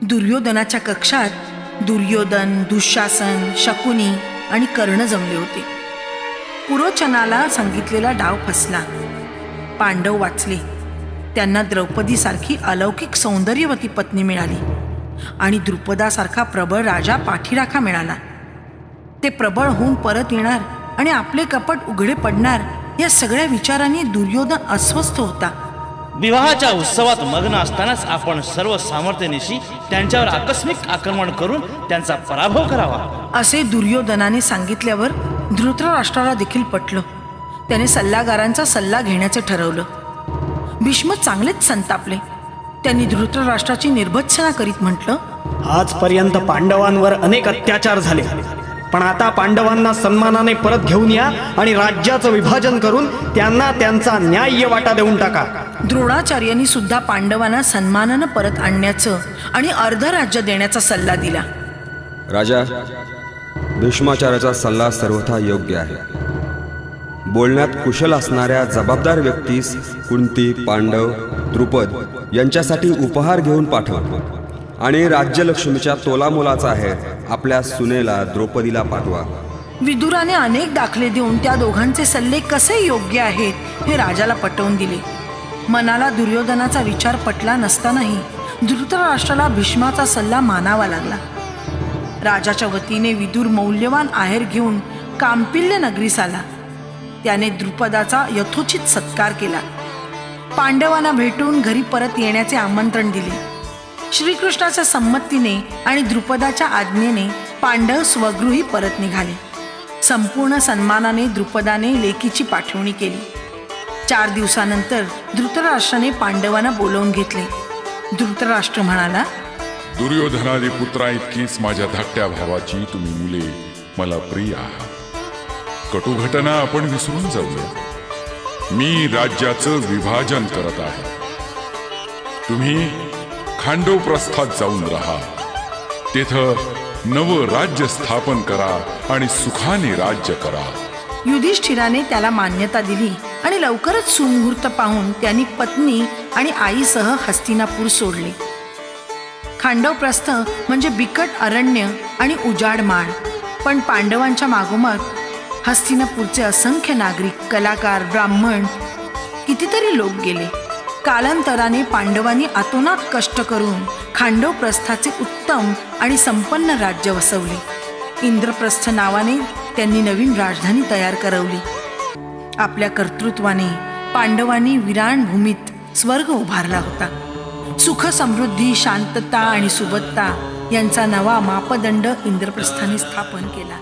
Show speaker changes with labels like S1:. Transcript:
S1: दुर्योधनाच्या कक्षात दुर्योधन, दुःशासन, शकुनी आणि कर्ण जमले होते. पुरोचनाला सांगितलेला डाव फसला. पांडव वाचले. त्यांना द्रौपदीसारखी अलौकिक सौंदर्यवती पत्नी मिळाली आणि द्रुपदासारखा प्रबळ राजा पाठीराखा मिळाला. ते प्रबळ होऊन परत येणार आणि आपले कपट उघडे पडणार या सगळ्या विचारांनी दुर्योधन अस्वस्थ होता.
S2: विवाहाच्या उत्सवात मग्न असतानाच आपण सर्व सामर्थ्यानिशी त्यांच्यावर आकस्मिक आक्रमण करून त्यांचा पराभव करावा,
S1: असे दुर्योधनाने सांगितल्यावर धृतराष्ट्राला देखील पटलं. त्याने सल्लागारांचा सल्ला घेण्याचे ठरवलं. भीष्म चांगलेच संतापले. त्यांनी धृतराष्ट्राची निर्भत्सना करीत म्हटलं,
S3: आजपर्यंत पांडवांवर अनेक अत्याचार झाले, पण आता पांडवांना सन्मानाने परत घेऊन या आणि राज्याचं विभाजन करून त्यांना त्यांचा न्याय्य वाटा देऊन टाका.
S1: द्रोणाचार्यांनी सुद्धा पांडवांना सन्मानानं परत आणण्याचं आणि अर्ध राज्य देण्याचा सल्ला दिला.
S4: राजा, भीष्माचार्याचा सल्ला सर्वथा योग्य आहे. बोलण्यात कुशल असणाऱ्या जबाबदार व्यक्तीस कुंती, पांडव, द्रुपद यांच्यासाठी उपहार घेऊन पाठवा आणि राज्यलक्ष्मीच्या तोलामोलाचा आहेर आपल्या सुनेला द्रौपदीला पाठवा.
S1: विदुराने अनेक दाखले देऊन त्या दोघांचे सल्ले कसे योग्य आहेत हे राजाला पटवून दिले. मनाला दुर्योधनाचा विचार पटला नसतानाही धृतराष्ट्राला भीष्माचा सल्ला मानावा लागला. राजाच्या वतीने विदुर मौल्यवान आहेर घेऊन कांपिल्य नगरीस आला. त्याने द्रुपदाचा यथोचित सत्कार केला. पांडवांना भेटून घरी परत येण्याचे आमंत्रण दिले. श्रीकृष्णाच्या संमतीने आणि द्रुपदाच्या आज्ञेने पांडव स्वगृही परत निघाले. संपूर्ण सन्मानाने द्रुपदाने लेकीची पाठवणी केली. 4 दिवसानंतर धृतराष्ट्राने पांडवांना बोलावून घेतले. धृतराष्ट्र म्हणाला,
S5: दुर्योधनादी पुत्रा इतकीच माझ्या धाकट्या भावाची तुम्ही मुले मला प्रिय आहात. कटू घटना आपण विसरून जाऊया. मी राज्याचं विभाजन करत आहे. तुम्ही खांडवप्रस्थात जाऊन राहा. तेथं नवं राज्य स्थापन करा आणि सुखाने राज्य करा.
S1: युधिष्ठिराने त्याला मान्यता दिली आणि लवकरच सुमुहूर्त पाहून त्यांनी पत्नी आणि आईसह हस्तिनापूर सोडले. खांडवप्रस्थ म्हणजे बिकट अरण्य आणि उजाड माळ, पण पांडवांच्या मागोमाग हस्तिनापूरचे असंख्य नागरिक, कलाकार, ब्राह्मण, कितीतरी लोक गेले. कालांतराने पांडवांनी अतोनात कष्ट करून खांडवप्रस्थाचे उत्तम आणि संपन्न राज्य वसवले. इंद्रप्रस्थ नावाने त्यांनी नवीन राजधानी तयार करवली. आपल्या कर्तृत्वाने पांडवांनी विराण भूमीत स्वर्ग उभारला होता. सुख, समृद्धी, शांतता आणि सुबत्ता यांचा नवा मापदंड इंद्रप्रस्थाने स्थापन केला.